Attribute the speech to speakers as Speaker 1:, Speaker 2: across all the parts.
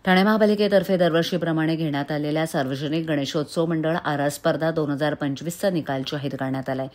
Speaker 1: ठाणे महापालिकेतर्फे दरवर्षीप्रमाणे घेण्यात आलेल्या सार्वजनिक गणेशोत्सव मंडळ आरास स्पर्धा 2025चा निकाल जाहीर करण्यात आलाय।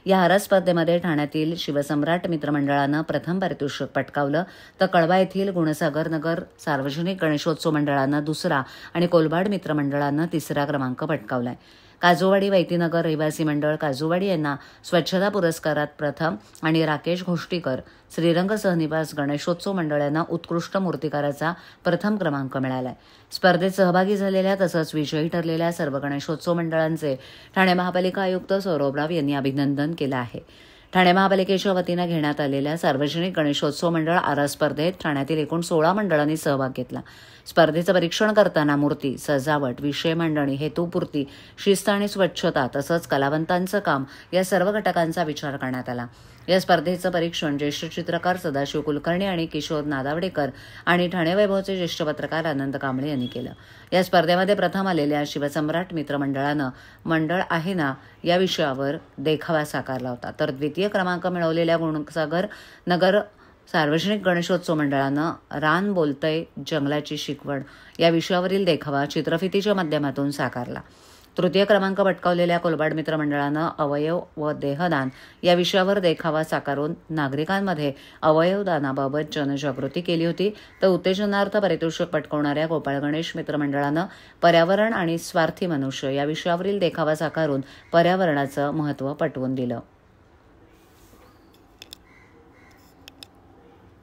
Speaker 1: या आरास स्पर्धेमध्ये ठाण्यातील शिवसम्राट मित्रमंडळानं प्रथम पारितोषिक पटकावलं, तर कळवा येथील गुणसागर नगर सार्वजनिक गणेशोत्सव मंडळानं दुसरा आणि कोलबाड मित्रमंडळानं तिसरा क्रमांक पटकावलाय। काजूवाडी वैतीनगर रहिवासी मंडळ काजूवाडी यांना स्वच्छता पुरस्कारात प्रथम आणि राकेश घोष्टीकर श्रीरंग सहनिवास गणेशोत्सव मंडळ यांना उत्कृष्ट मूर्तिकाराचा प्रथम क्रमांक मिळालाय। स्पर्धेत सहभागी झालेल्या तसंच विजयी ठरलेल्या सर्व गणेशोत्सव मंडळांचे ठाणे महापालिका आयुक्त सौरभ राव यांनी अभिनंदन केलं आहे। ठाणे महापालिकेच्या वतीनं घेण्यात आलेल्या सार्वजनिक गणेशोत्सव मंडळ आरास स्पर्धेत ठाण्यातील एकूण 16 मंडळांनी सहभाग घेतला। स्पर्धेचं परीक्षण करताना मूर्ती, सजावट, विषय मांडणी, हेतुपूर्ती, शिस्त आणि स्वच्छता तसंच कलावंतांचं काम या सर्व घटकांचा विचार करण्यात आला। या स्पर्धेचं परीक्षण ज्येष्ठ चित्रकार सदाशिव कुलकर्णी आणि किशोर नादावडेकर आणि ठाणे वैभवचे ज्येष्ठ पत्रकार आनंद कांबळे यांनी केलं। या स्पर्धेमध्ये प्रथम आलेल्या शिवसम्राट मित्रमंडळानं मंडळ आहे ना या विषयावर देखावा साकारला होता, तर द्वितीय क्रमांक मिळवलेल्या गुणसागर नगर सार्वजनिक गणेशोत्सव मंडळानं रान बोलतय जंगलाची शिकवण या विषयावरील देखावा चित्रफितीच्या माध्यमातून साकारला। तृतीय क्रमांक पटकावलेल्या कोलबाड मित्र मंडळानं अवयव व देहदान या विषयावर देखावा साकारून नागरिकांमध्ये अवयवदानाबाबत जनजागृती केली होती, तर उत्तेजनार्थ पारितोषिक पटकावणाऱ्या गोपाळ गणेश मित्र मंडळानं पर्यावरण आणि स्वार्थी मनुष्य या विषयावरील देखावा साकारून पर्यावरणाचं महत्त्व पटवून दिलं।